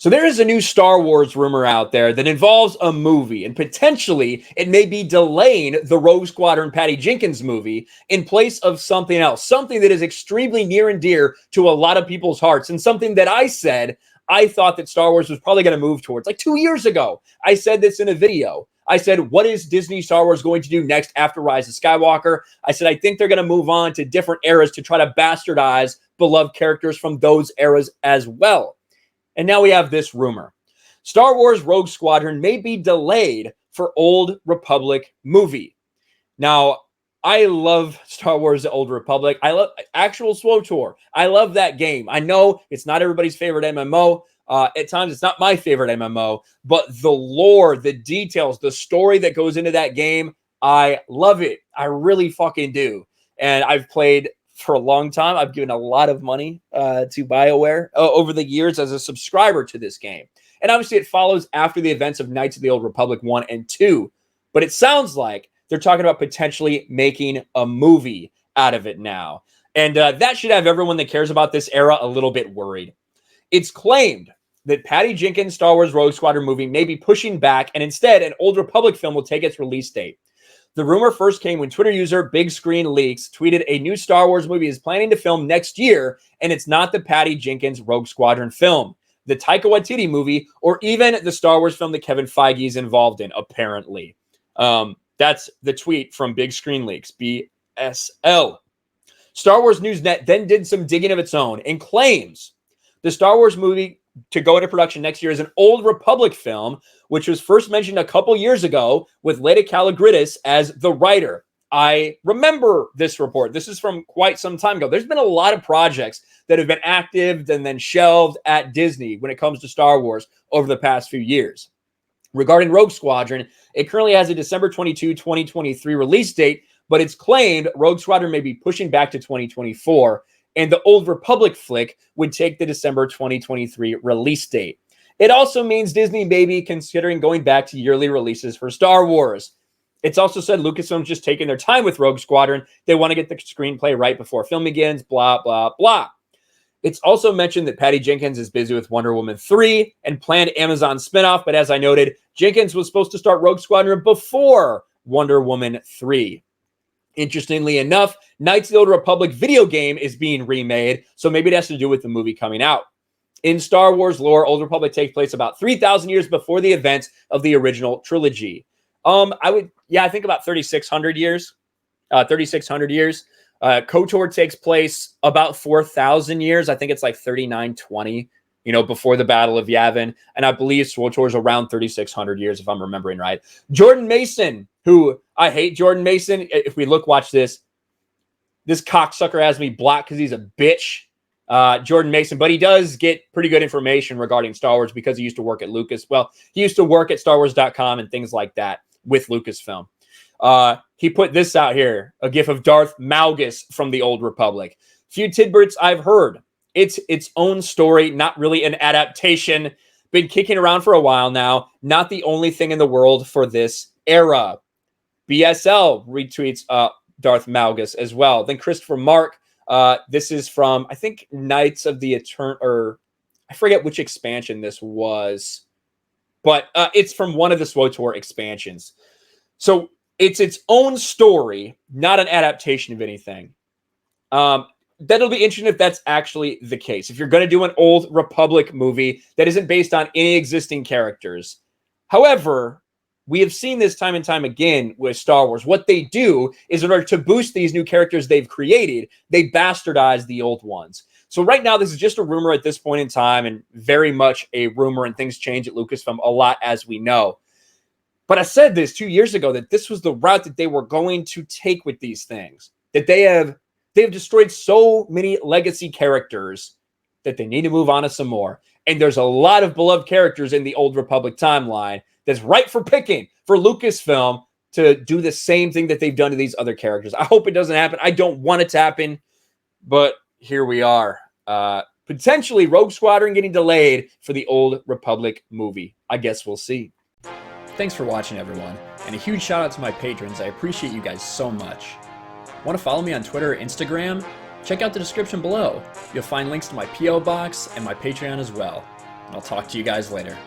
So there is a new Star Wars rumor out there that involves a movie, and potentially it may be delaying the Rogue Squadron Patty Jenkins movie in place of something else, something that is extremely near and dear to a lot of people's hearts, and something that I said I thought that Star Wars was probably going to move towards. Like 2 years ago, I said this in a video. I said, what is Disney Star Wars going to do next after Rise of Skywalker? I said, I think they're going to move on to different eras to try to bastardize beloved characters from those eras as well. And now we have this rumor. Star Wars Rogue Squadron may be delayed for Old Republic movie. Now, I love Star Wars The Old Republic. I love actual SWTOR. I love that game. I know it's not everybody's favorite MMO. At times, it's not my favorite MMO. But the lore, the details, the story that goes into that game, I love it. I really fucking do. And I've played for a long time. I've given a lot of money to BioWare over the years as a subscriber to this game. And obviously it follows after the events of Knights of the Old Republic 1 and 2. But it sounds like they're talking about potentially making a movie out of it now. And that should have everyone that cares about this era a little bit worried. It's claimed that Patty Jenkins' Star Wars Rogue Squadron movie may be pushing back, and instead an Old Republic film will take its release date. The rumor first came when Twitter user Big Screen Leaks tweeted a new Star Wars movie is planning to film next year, and it's not the Patty Jenkins Rogue Squadron film, the Taika Waititi movie, or even the Star Wars film that Kevin Feige is involved in, apparently. That's the tweet from Big Screen Leaks, BSL. Star Wars Newsnet then did some digging of its own and claims the Star Wars movie to go into production next year is an Old Republic film, which was first mentioned a couple years ago with Leda Kalogridis as the writer. I remember this report. This is from quite some time ago. There's been a lot of projects that have been active and then shelved at Disney when it comes to Star Wars over the past few years. Regarding Rogue Squadron, it currently has a December 22, 2023 release date, but it's claimed Rogue Squadron may be pushing back to 2024. And the Old Republic flick would take the December 2023 release date. It also means Disney may be considering going back to yearly releases for Star Wars. It's also said Lucasfilm's just taking their time with Rogue Squadron. They want to get the screenplay right before film begins, blah, blah, blah. It's also mentioned that Patty Jenkins is busy with Wonder Woman 3 and planned Amazon spinoff, but as I noted, Jenkins was supposed to start Rogue Squadron before Wonder Woman 3. Interestingly enough, Knights of the Old Republic video game is being remade, so maybe it has to do with the movie coming out. In Star Wars lore, Old Republic takes place about 3,000 years before the events of the original trilogy. I think about 3,600 years. 3,600 years. KOTOR takes place about 4,000 years. I think it's like 3,920, before the Battle of Yavin. And I believe SWTOR is around 3,600 years, if I'm remembering right. Jordan Mason, who I hate Jordan Mason. If we watch this. This cocksucker has me blocked because he's a bitch. Jordan Mason, but he does get pretty good information regarding Star Wars because he used to work at Lucas. Well, he used to work at StarWars.com and things like that with Lucasfilm. He put this out here, a gif of Darth Malgus from the Old Republic. Few tidbits I've heard. It's its own story, not really an adaptation. Been kicking around for a while now. Not the only thing in the world for this era. BSL retweets Darth Malgus as well. Then Christopher Mark. This is from, I think, Knights of the Eternal, or I forget which expansion this was, but it's from one of the SWTOR expansions. So it's its own story, not an adaptation of anything. That'll be interesting if that's actually the case. If you're going to do an Old Republic movie that isn't based on any existing characters. However, we have seen this time and time again with Star Wars. What they do is in order to boost these new characters they've created, they bastardize the old ones. So right now, this is just a rumor at this point in time and very much a rumor, and things change at Lucasfilm a lot, as we know. But I said this 2 years ago, that this was the route that they were going to take with these things, that they have destroyed so many legacy characters that they need to move on to some more. And there's a lot of beloved characters in the Old Republic timeline that's right for picking for Lucasfilm to do the same thing that they've done to these other characters. I hope it doesn't happen. I don't want it to happen, but here we are. Potentially Rogue Squadron getting delayed for the Old Republic movie. I guess we'll see. Thanks for watching, everyone. And a huge shout out to my patrons. I appreciate you guys so much. Want to follow me on Twitter or Instagram? Check out the description below. You'll find links to my P.O. box and my Patreon as well. I'll talk to you guys later.